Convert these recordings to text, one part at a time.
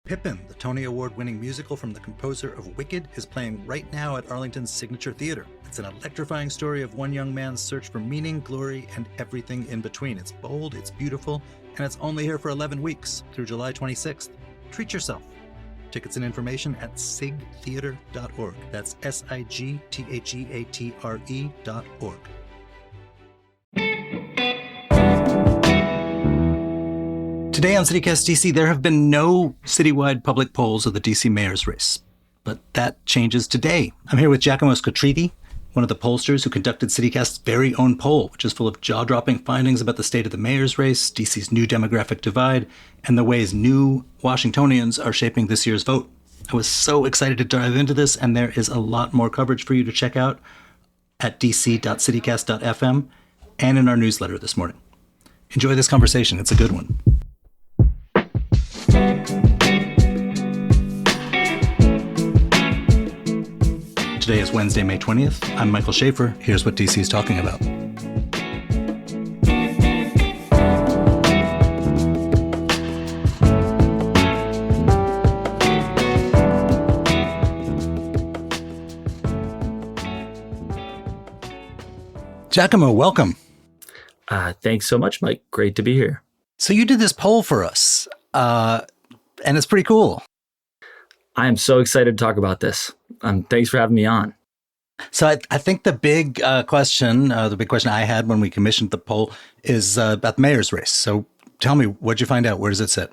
Pippin, the Tony Award-winning musical from the composer of Wicked, is playing right now at Arlington's Signature Theater. It's an electrifying story of one young man's search for meaning, glory, and everything in between. It's bold, it's beautiful, and it's only here for 11 weeks through July 26th. Treat yourself. Tickets and information at sigtheater.org. That's sigtheatre.org. Today on CityCast DC, there have been no citywide public polls of the DC mayor's race, but that changes today. I'm here with Giacomo Scotriti, one of the pollsters who conducted CityCast's very own poll, which is full of jaw-dropping findings about the state of the mayor's race, DC's new demographic divide, and the ways new Washingtonians are shaping this year's vote. I was so excited to dive into this, and there is a lot more coverage for you to check out at dc.citycast.fm and in our newsletter this morning. Enjoy this conversation. It's a good one. Today is Wednesday, May 20th. I'm Michael Schaefer. Here's what DC is talking about. Giacomo, welcome. Thanks so much, Mike. Great to be here. So you did this poll for us, and it's pretty cool. I am so excited to talk about this. Thanks for having me on. So I think the big question I had when we commissioned the poll is about the mayor's race. So tell me, what'd you find out? Where does it sit?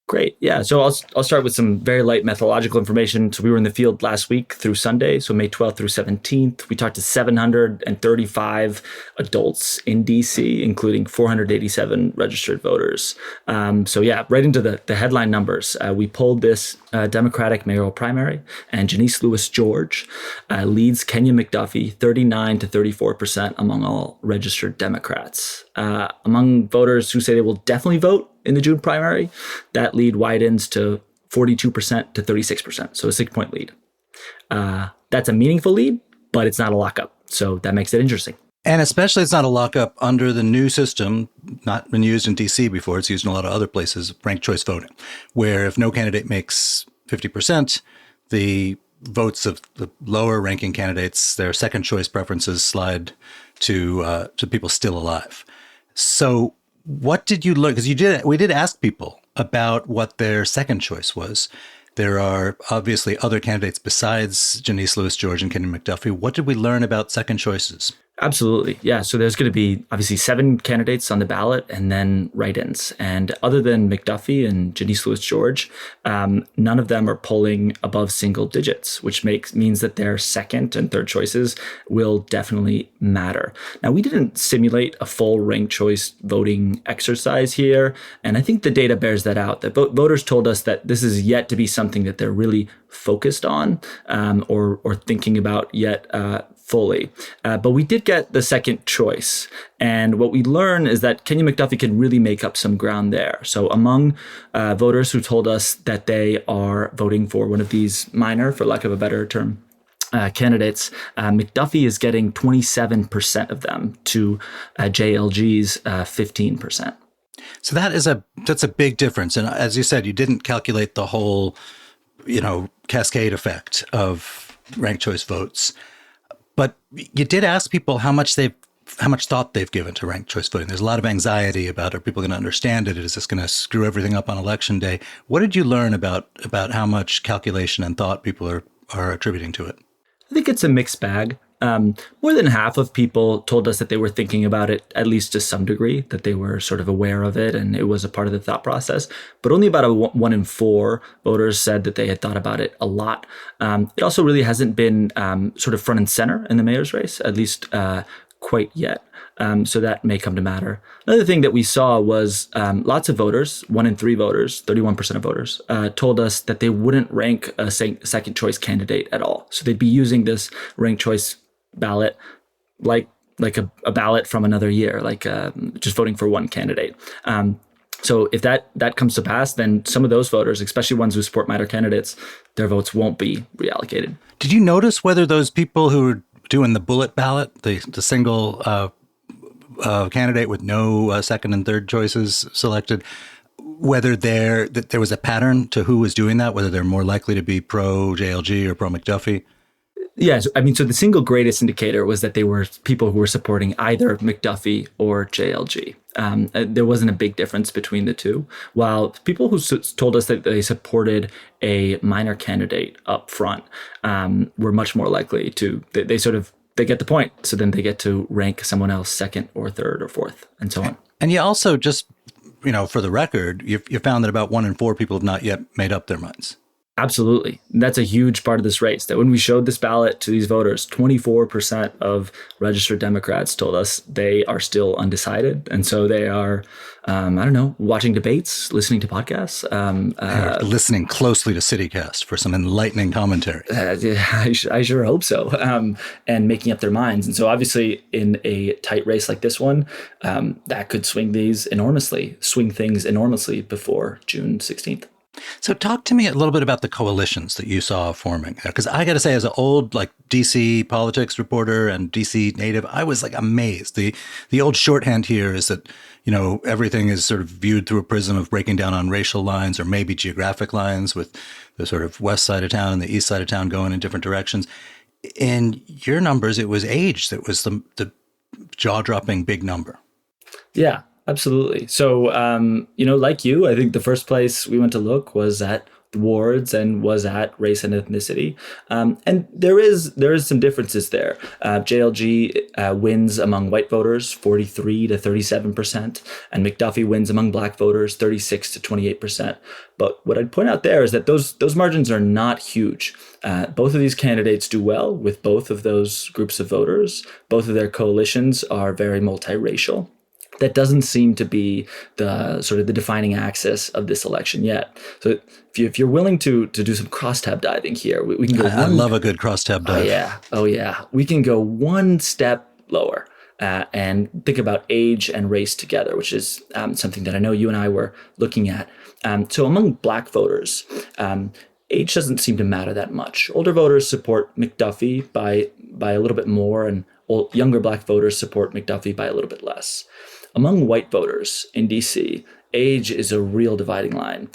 Great. Yeah. So I'll start with some very light methodological information. So we were in the field last week through Sunday, so May 12th through 17th. We talked to 735 adults in DC, including 487 registered voters. So yeah, right into the headline numbers. We polled this Democratic mayoral primary, and Janice Lewis-George leads Kenya McDuffie 39 to 34% among all registered Democrats. Among voters who say they will definitely vote in the June primary, that lead widens to 42% to 36%, so a 6-point lead. That's a meaningful lead, but it's not a lockup, so that makes it interesting. And especially it's not a lockup under the new system, not been used in DC before, it's used in a lot of other places, ranked choice voting, where if no candidate makes 50%, the votes of the lower ranking candidates, their second choice preferences slide to people still alive. So what did you learn? Because we did ask people about what their second choice was. There are obviously other candidates besides Janice Lewis-George and Kenya McDuffie. What did we learn about second choices? Absolutely. Yeah. So there's going to be obviously 7 candidates on the ballot and then write-ins. And other than McDuffie and Janice Lewis-George, none of them are polling above single digits, which means that their second and third choices will definitely matter. Now, we didn't simulate a full ranked choice voting exercise here. And I think the data bears that out, that voters told us that this is yet to be something that they're really focused on or thinking about yet fully. But we did get the second choice. And what we learned is that Kenya McDuffie can really make up some ground there. So among voters who told us that they are voting for one of these minor, for lack of a better term, candidates, McDuffie is getting 27% of them to JLG's 15%. So that's a big difference. And as you said, you didn't calculate the whole, cascade effect of ranked choice votes. But you did ask people how much thought they've given to ranked choice voting. There's a lot of anxiety about, are people going to understand it? Is this going to screw everything up on election day? What did you learn about how much calculation and thought people are attributing to it? I think it's a mixed bag. More than half of people told us that they were thinking about it, at least to some degree, that they were sort of aware of it and it was a part of the thought process. But only about 1 in 4 voters said that they had thought about it a lot. It also really hasn't been sort of front and center in the mayor's race, at least quite yet. So that may come to matter. Another thing that we saw was lots of voters, 1 in 3 voters, 31% of voters, told us that they wouldn't rank a second choice candidate at all. So they'd be using this ranked choice ballot like a ballot from another year, like just voting for one candidate. So if that comes to pass, then some of those voters, especially ones who support minor candidates, their votes won't be reallocated. Did you notice whether those people who are doing the bullet ballot, the single candidate with no second and third choices selected, whether that there was a pattern to who was doing that, whether they're more likely to be pro JLG or pro McDuffie? Yeah, so, I mean, so the single greatest indicator was that they were people who were supporting either McDuffie or JLG. There wasn't a big difference between the two. While people who told us that they supported a minor candidate up front were much more likely to, they get the point. So then they get to rank someone else second or third or fourth and so on. And you also just, for the record, you found that about 1 in 4 people have not yet made up their minds. Absolutely. That's a huge part of this race, that when we showed this ballot to these voters, 24% of registered Democrats told us they are still undecided. And so they are, watching debates, listening to podcasts. Listening closely to CityCast for some enlightening commentary. I sure hope so. And making up their minds. And so obviously in a tight race like this one, that could swing things enormously before June 16th. So talk to me a little bit about the coalitions that you saw forming there. Because I got to say, as an old DC politics reporter and DC native, I was amazed. The old shorthand here is that, everything is sort of viewed through a prism of breaking down on racial lines or maybe geographic lines, with the sort of west side of town and the east side of town going in different directions. In your numbers, it was age that was the jaw-dropping big number. Yeah. Absolutely. So, like you, I think the first place we went to look was at wards and was at race and ethnicity. And there is some differences there. JLG wins among white voters 43 to 37%, and McDuffie wins among black voters 36 to 28%. But what I'd point out there is that those margins are not huge. Both of these candidates do well with both of those groups of voters. Both of their coalitions are very multiracial. That doesn't seem to be the sort of the defining axis of this election yet. So if you're willing to do some crosstab diving here, we can go. I love a good crosstab dive. Oh yeah. We can go one step lower and think about age and race together, which is something that I know you and I were looking at. So among black voters, age doesn't seem to matter that much. Older voters support McDuffie by a little bit more, and younger black voters support McDuffie by a little bit less. Among white voters in DC, age is a real dividing line.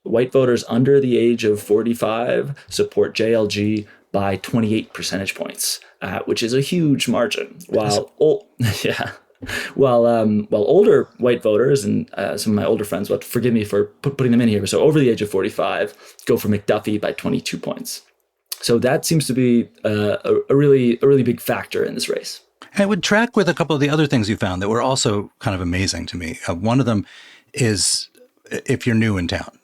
White voters under the age of 45 support JLG by 28 percentage points, which is a huge margin. While older white voters, and some of my older friends will forgive me for putting them in here, so over the age of 45, go for McDuffie by 22 points. So that seems to be a really big factor in this race. And it would track with a couple of the other things you found that were also kind of amazing to me. One of them is, if you're new in town,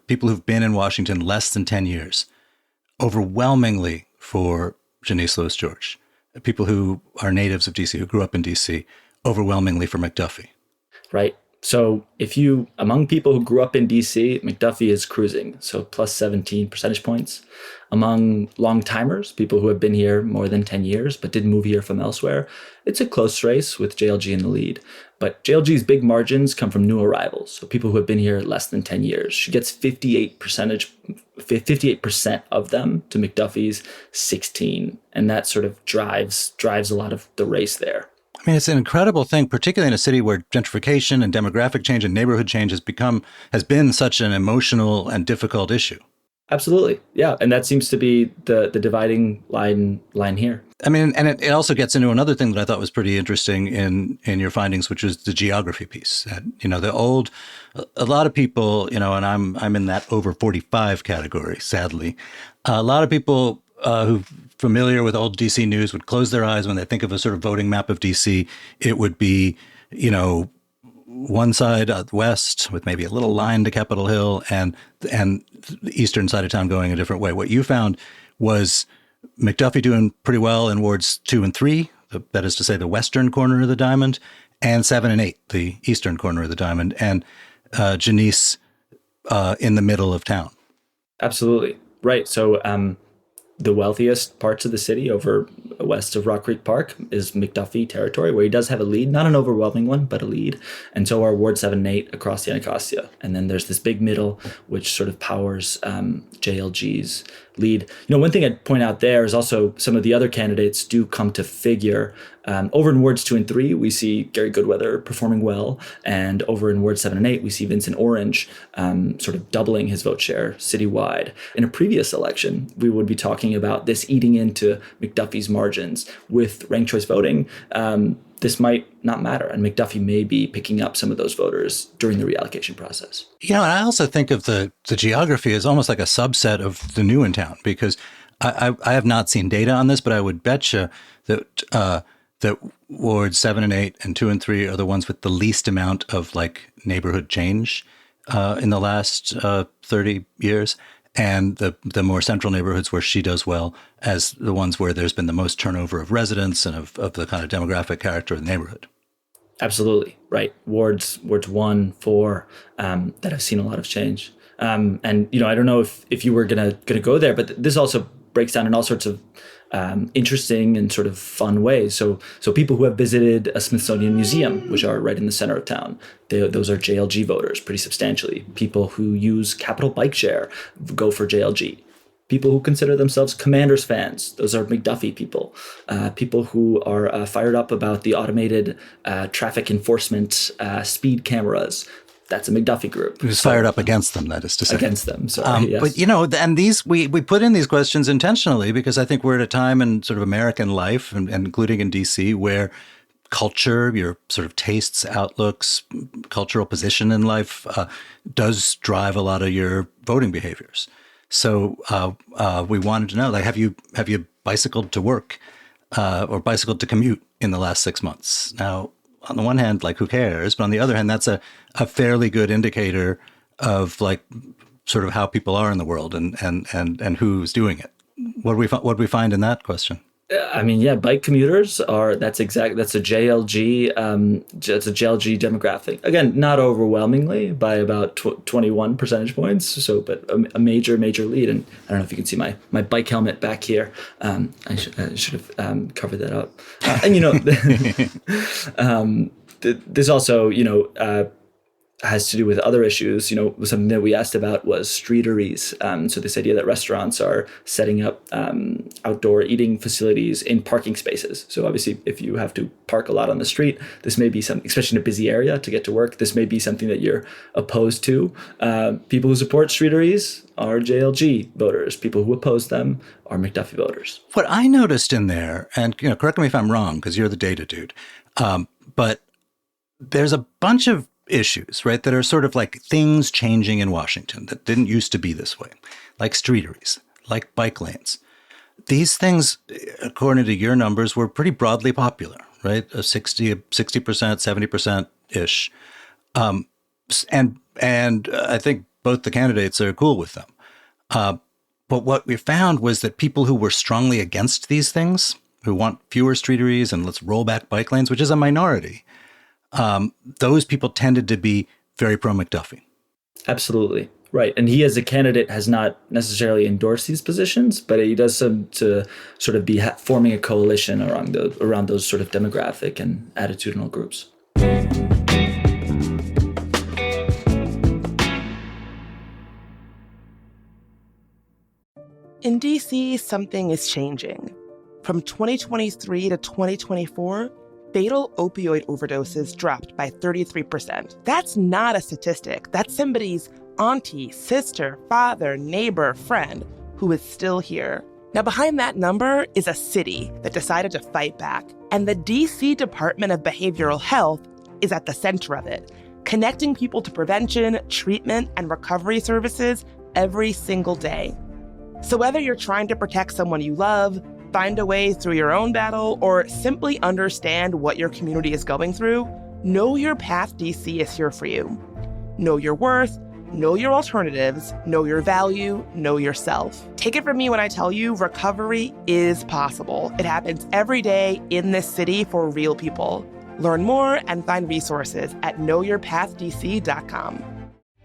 people who've been in Washington less than 10 years, overwhelmingly for Janice Louis George. People who are natives of DC, who grew up in DC, overwhelmingly for McDuffie. Right. So among people who grew up in DC, McDuffie is cruising, so plus 17 percentage points. Among long-timers, people who have been here more than 10 years but did move here from elsewhere, it's a close race with JLG in the lead. But JLG's big margins come from new arrivals, so people who have been here less than 10 years. She gets 58% of them to McDuffie's 16, and that sort of drives a lot of the race there. I mean, it's an incredible thing, particularly in a city where gentrification and demographic change and neighborhood change has been such an emotional and difficult issue. Absolutely. Yeah. And that seems to be the dividing line here. I mean, and it also gets into another thing that I thought was pretty interesting in your findings, which was the geography piece. That, a lot of people, and I'm in that over 45 category, sadly. A lot of people who familiar with old DC news would close their eyes when they think of a sort of voting map of DC. It would be, one side west with maybe a little line to Capitol Hill, and the eastern side of town going a different way. What you found was McDuffie doing pretty well in wards 2 and 3, that is to say the western corner of the diamond, and 7 and 8, the eastern corner of the diamond, and Janice in the middle of town. Absolutely. Right. So the wealthiest parts of the city over west of Rock Creek Park is McDuffie territory, where he does have a lead, not an overwhelming one, but a lead. And so are Ward 7 and 8 across the Anacostia. And then there's this big middle, which sort of powers JLG's lead. One thing I'd point out there is also some of the other candidates do come to figure Over in wards 2 and 3, we see Gary Goodweather performing well. And over in wards 7 and 8, we see Vincent Orange sort of doubling his vote share citywide. In a previous election, we would be talking about this eating into McDuffie's margins. With ranked choice voting, this might not matter, and McDuffie may be picking up some of those voters during the reallocation process. And I also think of the geography as almost like a subset of the new in town, because I have not seen data on this, but I would bet you that wards 7 and 8 and 2 and 3 are the ones with the least amount of like neighborhood change in the last 30 years. And the more central neighborhoods where she does well as the ones where there's been the most turnover of residents and of the kind of demographic character of the neighborhood. Absolutely, right. Wards 1, 4 that have seen a lot of change. And I don't know if you were gonna go there, but this also breaks down in all sorts of interesting and sort of fun ways. So people who have visited a Smithsonian museum, which are right in the center of town, those are JLG voters pretty substantially. People who use Capital Bike Share go for JLG. People who consider themselves Commanders fans, those are McDuffie people. People who are fired up about the automated traffic enforcement speed cameras, that's a McDuffie group. Who's fired up against them, that is to say. Against them, sorry. Yes. But, and these, we put in these questions intentionally because I think we're at a time in sort of American life, and including in DC, where culture, your sort of tastes, outlooks, cultural position in life does drive a lot of your voting behaviors. So we wanted to know, like, have you bicycled to work or bicycled to commute in the last 6 months? Now, on the one hand, like, who cares? But on the other hand, that's a fairly good indicator of like sort of how people are in the world and who's doing it. What do we find in that question? I mean, yeah, bike commuters that's a JLG, it's a JLG demographic. Again, not overwhelmingly by about 21 percentage points. So, but a major lead. And I don't know if you can see my bike helmet back here. I should have covered that up. And this also, has to do with other issues. Something that we asked about was streeteries. So this idea that restaurants are setting up outdoor eating facilities in parking spaces. So obviously, if you have to park a lot on the street, this may be something, especially in a busy area to get to work, this may be something that you're opposed to. People who support streeteries are JLG voters. People who oppose them are McDuffie voters. What I noticed in there, and correct me if I'm wrong, because you're the data dude, but there's a bunch of issues, right, that are sort of like things changing in Washington that didn't used to be this way, like streeteries, like bike lanes. These things, according to your numbers, were pretty broadly popular, right? 60%, 70%-ish. And I think both the candidates are cool with them. But what we found was that people who were strongly against these things, who want fewer streeteries and let's roll back bike lanes, which is a minority, those people tended to be very pro-McDuffie. Absolutely. Right. And he as a candidate has not necessarily endorsed these positions, but he does some to sort of be forming a coalition around those sort of demographic and attitudinal groups. In DC, something is changing. From 2023 to 2024, fatal opioid overdoses dropped by 33%. That's not a statistic. That's somebody's auntie, sister, father, neighbor, friend who is still here. Now, behind that number is a city that decided to fight back. And the DC Department of Behavioral Health is at the center of it, connecting people to prevention, treatment, and recovery services every single day. So whether you're trying to protect someone you love, find a way through your own battle, or simply understand what your community is going through, Know Your Path DC is here for you. Know your worth, know your alternatives, know your value, know yourself. Take it from me when I tell you recovery is possible. It happens every day in this city for real people. Learn more and find resources at knowyourpathdc.com.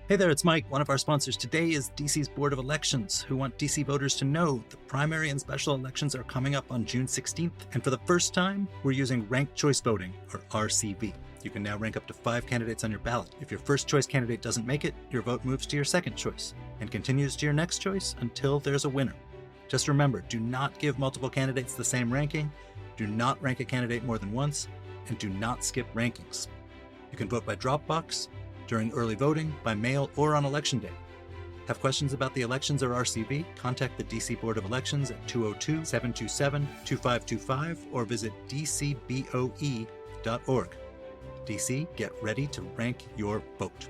Hey there, it's Mike. One of our sponsors today is DC's Board of Elections, who want DC voters to know the primary and special elections are coming up on June 16th. And for the first time, we're using ranked choice voting, or RCV. You can now rank up to 5 candidates on your ballot. If your first choice candidate doesn't make it, your vote moves to your second choice and continues to your next choice until there's a winner. Just remember, do not give multiple candidates the same ranking. Do not rank a candidate more than once, and do not skip rankings. You can vote by Dropbox, during early voting, by mail, or on Election Day. Have questions about the elections or RCV? Contact the DC Board of Elections at 202-727-2525 or visit dcboe.org. DC, get ready to rank your vote.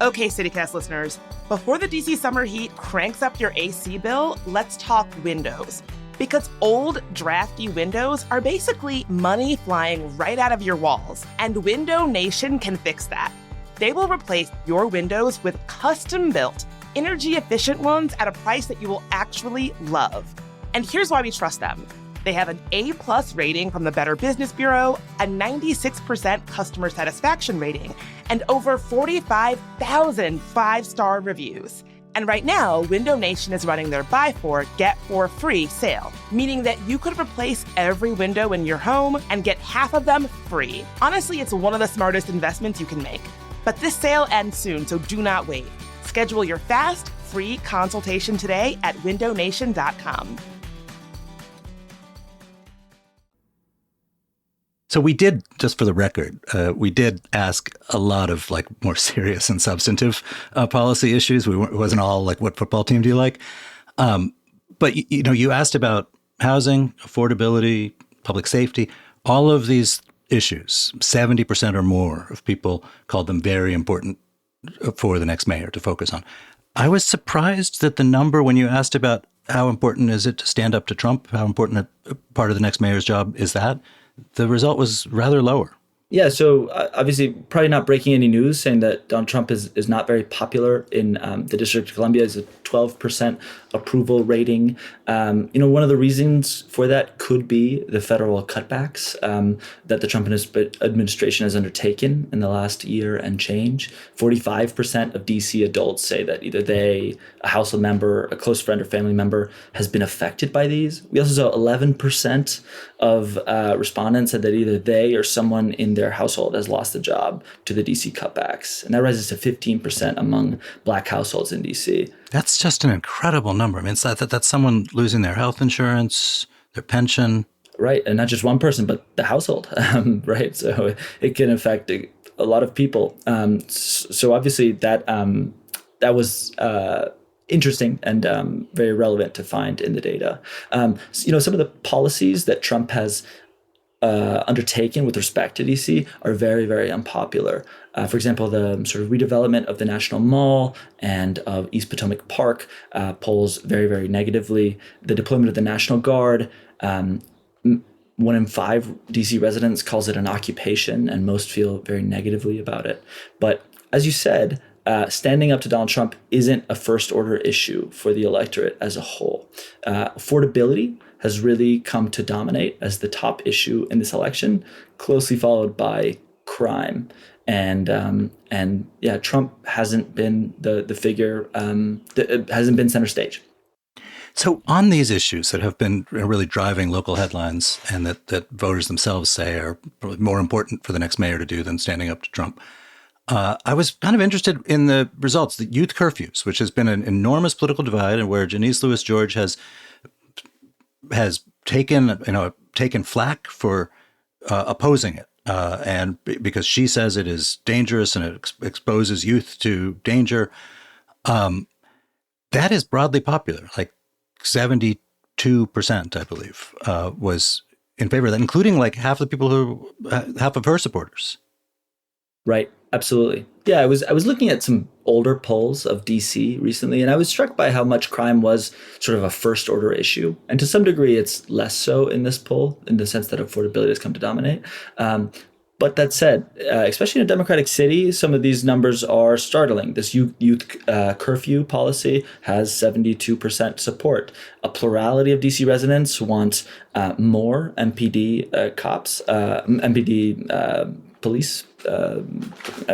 Okay, CityCast listeners, before the DC summer heat cranks up your AC bill, let's talk windows. Because old, drafty windows are basically money flying right out of your walls, and Window Nation can fix that. They will replace your windows with custom-built, energy-efficient ones at a price that you will actually love. And here's why we trust them. They have an A+ rating from the Better Business Bureau, a 96% customer satisfaction rating, and over 45,000 five-star reviews. And right now, Window Nation is running their Buy 4, Get 4 free sale, meaning that you could replace every window in your home and get half of them free. Honestly, it's one of the smartest investments you can make. But this sale ends soon, so do not wait. Schedule your fast, free consultation today at windownation.com. So we did, just for the record, we did ask a lot of like more serious and substantive policy issues. It wasn't all like, what football team do you like? But you asked about housing, affordability, public safety, all of these issues. 70% or more of people called them very important for the next mayor to focus on. I was surprised that the number, when you asked about how important is it to stand up to Trump, how important a part of the next mayor's job is that, the result was rather lower. Yeah, so obviously probably not breaking any news saying that Donald Trump is not very popular in the District of Columbia. Is a 12% approval rating. One of the reasons for that could be the federal cutbacks that the Trump administration has undertaken in the last year and change. 45% of DC adults say that either they, a household member, a close friend or family member has been affected by these. We also saw 11% of respondents said that either they or someone in their household has lost a job to the DC cutbacks. And that rises to 15% among Black households in DC. That's just an incredible number. I mean, that's someone losing their health insurance, their pension. Right. And not just one person, but the household. Right. So it can affect a lot of people. So obviously that was interesting and very relevant to find in the data. Some of the policies that Trump has undertaken with respect to DC are very, very unpopular. For example, the sort of redevelopment of the National Mall and of East Potomac Park polls very, very negatively. The deployment of the National Guard, 1 in 5 DC residents calls it an occupation, and most feel very negatively about it. But as you said, standing up to Donald Trump isn't a first-order issue for the electorate as a whole. Affordability has really come to dominate as the top issue in this election, closely followed by crime. And Trump hasn't been the figure, hasn't been center stage. So on these issues that have been really driving local headlines and that voters themselves say are probably more important for the next mayor to do than standing up to Trump, I was kind of interested in the results, the youth curfews, which has been an enormous political divide and where Janice Louis George has taken flack for opposing it. And because she says it is dangerous and it exposes youth to danger, that is broadly popular. Like 72%, I believe, was in favor of that, including like half of her supporters. Right. Absolutely. Yeah, I was looking at some older polls of DC recently, and I was struck by how much crime was sort of a first order issue. And to some degree, it's less so in this poll in the sense that affordability has come to dominate. But that said, especially in a democratic city, some of these numbers are startling. This youth curfew policy has 72% support. A plurality of DC residents want more MPD cops, MPD police,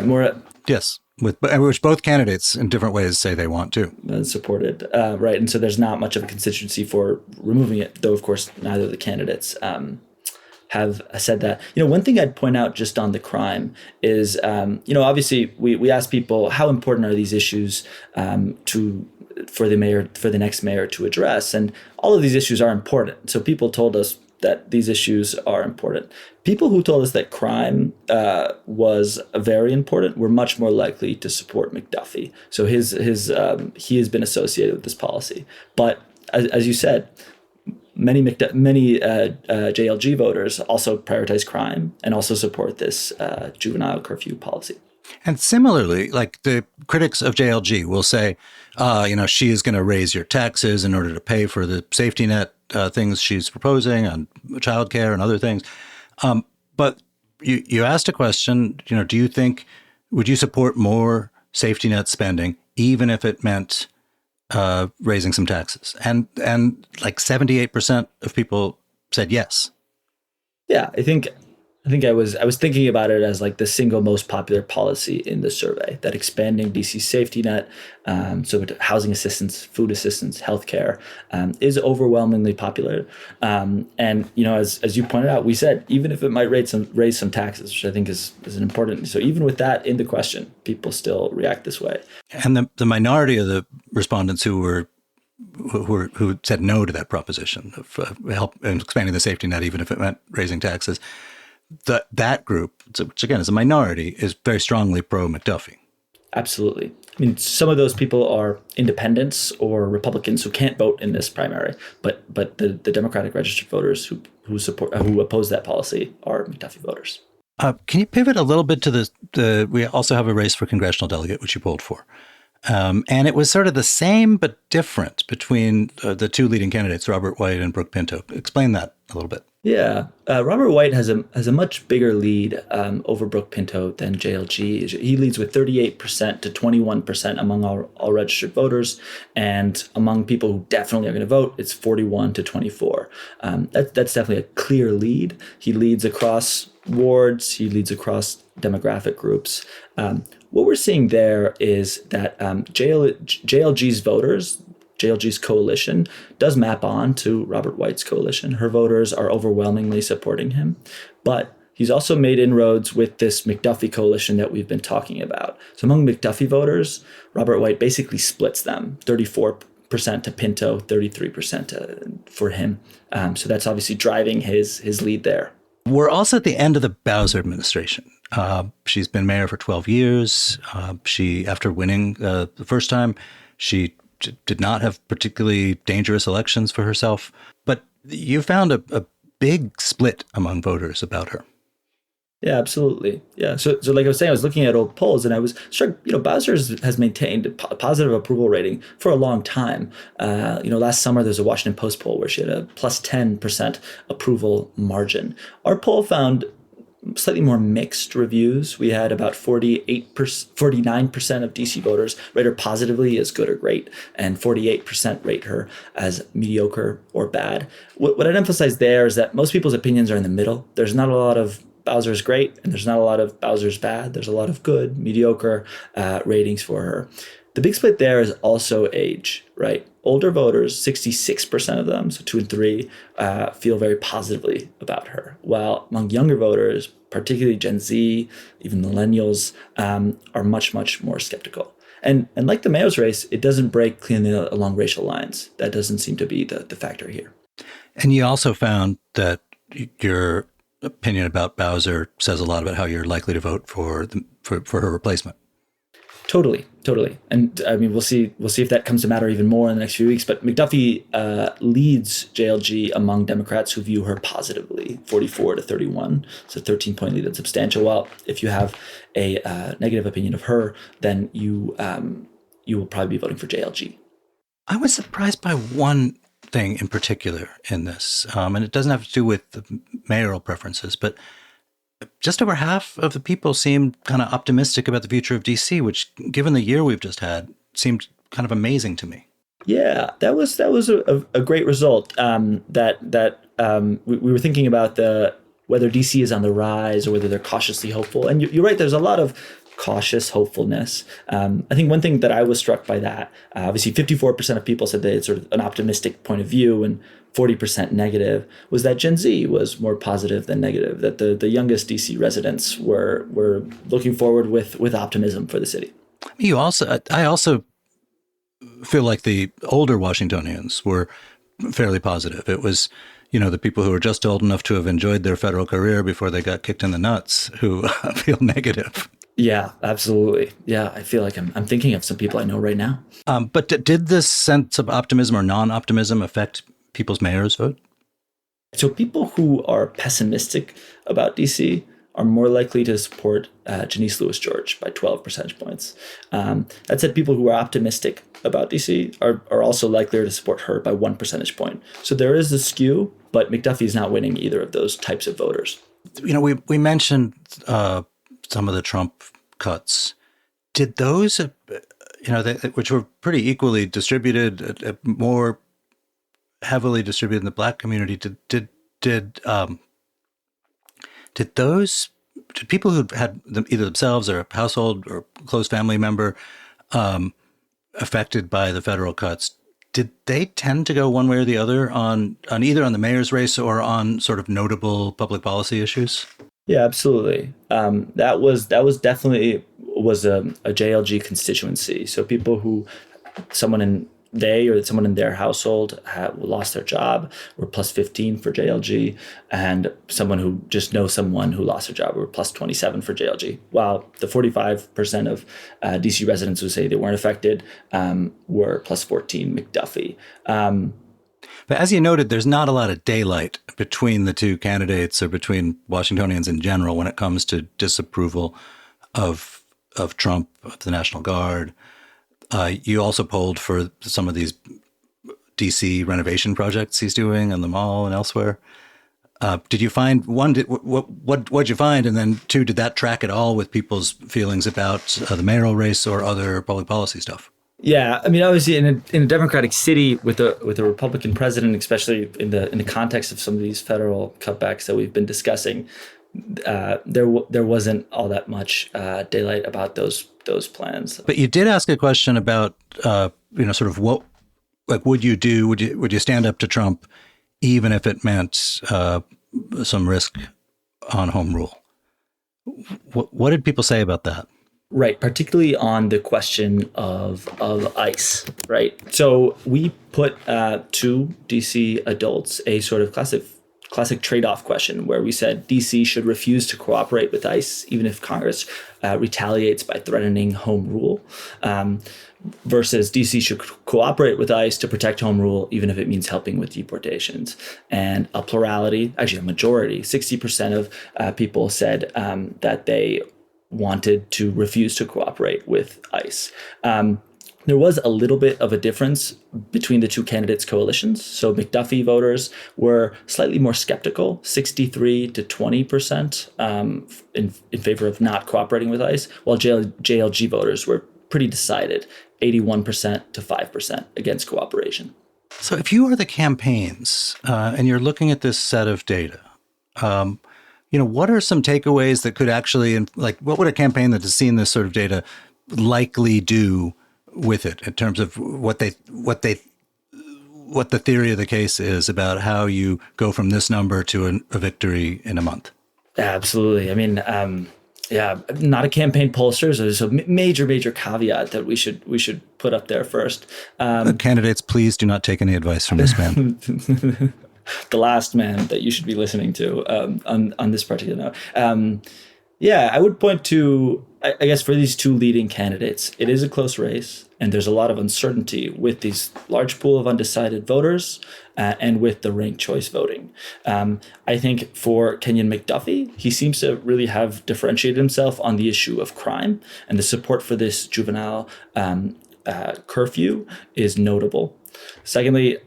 more. Yes, which both candidates in different ways say they want to. Supported, right. And so there's not much of a constituency for removing it, though, of course, neither of the candidates have said that. One thing I'd point out just on the crime is, obviously we ask people how important are these issues for the next mayor to address. And all of these issues are important. So people told us that these issues are important. People who told us that crime was very important were much more likely to support McDuffie. So he has been associated with this policy. But as you said, many JLG voters also prioritize crime and also support this juvenile curfew policy. And similarly, like the critics of JLG will say, she is going to raise your taxes in order to pay for the safety net things she's proposing on childcare and other things. But you asked a question, would you support more safety net spending, even if it meant raising some taxes? And like 78% of people said yes. Yeah, I think I was thinking about it as like the single most popular policy in the survey, that expanding DC's safety net, so housing assistance, food assistance, healthcare, is overwhelmingly popular. And as you pointed out, we said even if it might raise some taxes, which I think is an important. So even with that in the question, people still react this way. And the minority of the respondents who said no to that proposition of help and expanding the safety net, even if it meant raising taxes. That group, which again is a minority, is very strongly pro-McDuffie. Absolutely. I mean, some of those people are independents or Republicans who can't vote in this primary, but the Democratic registered voters who oppose that policy are McDuffie voters. Can you pivot a little bit to we also have a race for congressional delegate, which you polled for. And it was sort of the same but different between the two leading candidates, Robert White and Brooke Pinto. Explain that a little bit. Yeah, Robert White has a much bigger lead over Brooke Pinto than JLG. He leads with 38% to 21% among all registered voters, and among people who definitely are going to vote, it's 41 to 24. That's definitely a clear lead. He leads across wards. He leads across demographic groups. What we're seeing there is that JLG's voters, JLG's coalition, does map on to Robert White's coalition. Her voters are overwhelmingly supporting him, but he's also made inroads with this McDuffie coalition that we've been talking about. So among McDuffie voters, Robert White basically splits them, 34% to Pinto, 33% for him. So that's obviously driving his lead there. We're also at the end of the Bowser administration. She's been mayor for 12 years. She, after winning the first time, she did not have particularly dangerous elections for herself. But you found a big split among voters about her. Yeah, absolutely. Yeah. So like I was saying, I was looking at old polls and I was struck, Bowser has maintained a positive approval rating for a long time. Last summer, there's a Washington Post poll where she had a plus 10% approval margin. Our poll found slightly more mixed reviews. We had about 49% of DC voters rate her positively as good or great, and 48% rate her as mediocre or bad. What I'd emphasize there is that most people's opinions are in the middle. There's not a lot of Bowser's great, and there's not a lot of Bowser's bad. There's a lot of good, mediocre ratings for her. The big split there is also age, right? Older voters, 66% of them, so 2 in 3, feel very positively about her, while among younger voters, particularly Gen Z, even millennials, are much, much more skeptical. And like the mayor's race, it doesn't break cleanly along racial lines. That doesn't seem to be the factor here. And you also found that your opinion about Bowser says a lot about how you're likely to vote for her replacement. Totally. And I mean, we'll see if that comes to matter even more in the next few weeks. But McDuffie leads JLG among Democrats who view her positively, 44 to 31. So 13-point lead, that's substantial. While if you have a negative opinion of her, then you will probably be voting for JLG. I was surprised by one thing in particular in this, and it doesn't have to do with the mayoral preferences, but just over half of the people seemed kind of optimistic about the future of DC, which, given the year we've just had, seemed kind of amazing to me. Yeah, that was a great result. We were thinking about whether DC is on the rise or whether they're cautiously hopeful. And you're right. There's a lot of cautious hopefulness. I think one thing that I was struck by that, obviously 54% of people said they had sort of an optimistic point of view and 40% negative, was that Gen Z was more positive than negative, that the youngest DC residents were looking forward with optimism for the city. I also feel like the older Washingtonians were fairly positive. It was, the people who were just old enough to have enjoyed their federal career before they got kicked in the nuts who feel negative. Yeah, absolutely. Yeah, I feel like I'm thinking of some people I know right now. But did this sense of optimism or non-optimism affect people's mayor's vote? So people who are pessimistic about DC are more likely to support Janice Lewis George by 12 percentage points. That said, people who are optimistic about DC are also likelier to support her by 1 percentage point. So there is a skew, but McDuffie is not winning either of those types of voters. We mentioned some of the Trump cuts. Did those, which were pretty equally distributed, more heavily distributed in the Black community, did people who had either themselves or a household or close family member affected by the federal cuts, did they tend to go one way or the other on either on the mayor's race or on sort of notable public policy issues? Yeah, absolutely. That was definitely a JLG constituency. So people who someone in their household lost their job were plus 15 for JLG, and someone who just knows someone who lost their job were plus 27 for JLG. While the 45% of DC residents who say they weren't affected were plus 14 McDuffie. But as you noted, there's not a lot of daylight between the two candidates or between Washingtonians in general when it comes to disapproval of Trump, of the National Guard. You also polled for some of these DC renovation projects he's doing in the mall and elsewhere. Did you find one? What'd you find? And then two, did that track at all with people's feelings about the mayoral race or other public policy stuff? Yeah, I mean, obviously, in a democratic city with a Republican president, especially in the context of some of these federal cutbacks that we've been discussing, there wasn't all that much daylight about those plans. But you did ask a question about sort of what, like, would you do? Would you stand up to Trump even if it meant some risk on home rule? What did people say about that? Right, particularly on the question of ICE, right? So we put to DC adults a sort of classic trade-off question where we said DC should refuse to cooperate with ICE even if Congress retaliates by threatening home rule, versus DC should cooperate with ICE to protect home rule even if it means helping with deportations. And a plurality, actually a majority, 60% of people said that they wanted to refuse to cooperate with ICE. There was a little bit of a difference between the two candidates' coalitions. So McDuffie voters were slightly more skeptical, 63 to 20% in favor of not cooperating with ICE, while JLG voters were pretty decided, 81% to 5% against cooperation. So if you are the campaigns and you're looking at this set of data, what are some takeaways that could actually, what would a campaign that has seen this sort of data likely do with it in terms of what the theory of the case is about how you go from this number to a victory in a month? Absolutely. I mean, not a campaign pollster, so there's a major caveat that we should put up there first. Candidates, please do not take any advice from this man. The last man that you should be listening to on this particular note. I would point to, I guess, for these two leading candidates, it is a close race, and there's a lot of uncertainty with these large pool of undecided voters and with the ranked choice voting. I think for Kenyon McDuffie, he seems to really have differentiated himself on the issue of crime, and the support for this juvenile curfew is notable. Secondly,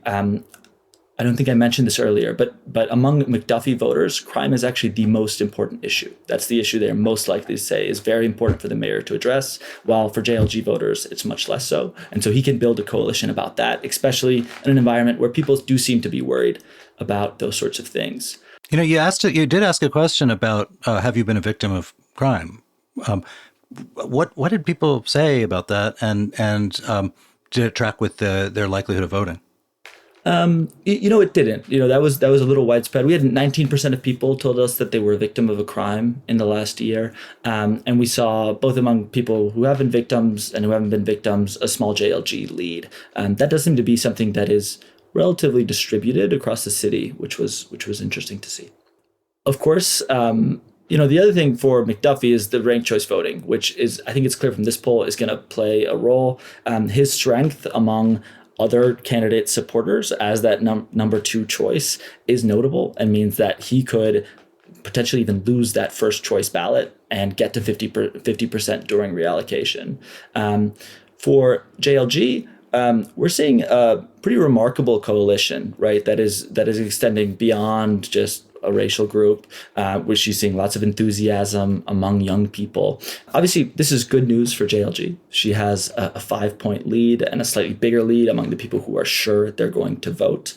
I don't think I mentioned this earlier, but among McDuffie voters, crime is actually the most important issue. That's the issue they're most likely to say is very important for the mayor to address, while for JLG voters, it's much less so. And so he can build a coalition about that, especially in an environment where people do seem to be worried about those sorts of things. You did ask a question about have you been a victim of crime? What did people say about that, and did it track with their likelihood of voting? It didn't. That was a little widespread. We had 19% of people told us that they were a victim of a crime in the last year. And we saw both among people who have been victims and who haven't been victims, a small JLG lead. That does seem to be something that is relatively distributed across the city, which was interesting to see. Of course, the other thing for McDuffie is the ranked choice voting, which is, I think it's clear from this poll, is going to play a role. His strength among other candidate supporters as that number two choice is notable and means that he could potentially even lose that first choice ballot and get to 50% during reallocation. For JLG, we're seeing a pretty remarkable coalition, right? That is extending beyond just a racial group, which she's seeing lots of enthusiasm among young people. Obviously, this is good news for JLG. She has a 5-point lead and a slightly bigger lead among the people who are sure they're going to vote.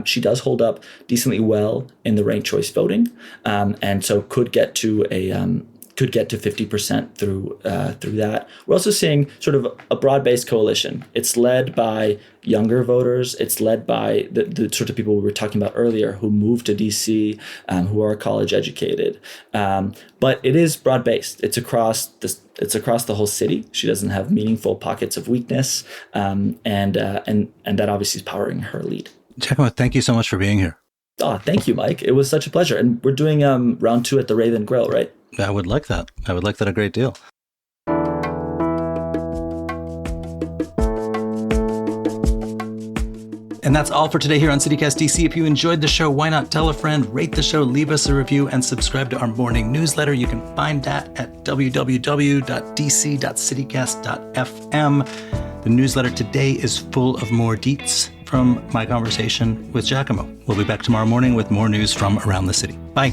She does hold up decently well in the ranked choice voting, and so could get to 50% through that. We're also seeing sort of a broad-based coalition. It's led by younger voters. It's led by the sort of people we were talking about earlier who moved to DC, who are college educated. But it is broad-based. It's across the whole city. She doesn't have meaningful pockets of weakness, and that obviously is powering her lead. Giacomo, thank you so much for being here. Oh, thank you, Mike. It was such a pleasure. And we're doing round 2 at the Raven Grill, right? I would like that. I would like that a great deal. And that's all for today here on CityCast DC. If you enjoyed the show, why not tell a friend, rate the show, leave us a review, and subscribe to our morning newsletter. You can find that at www.dc.citycast.fm. The newsletter today is full of more deets from my conversation with Giacomo. We'll be back tomorrow morning with more news from around the city. Bye.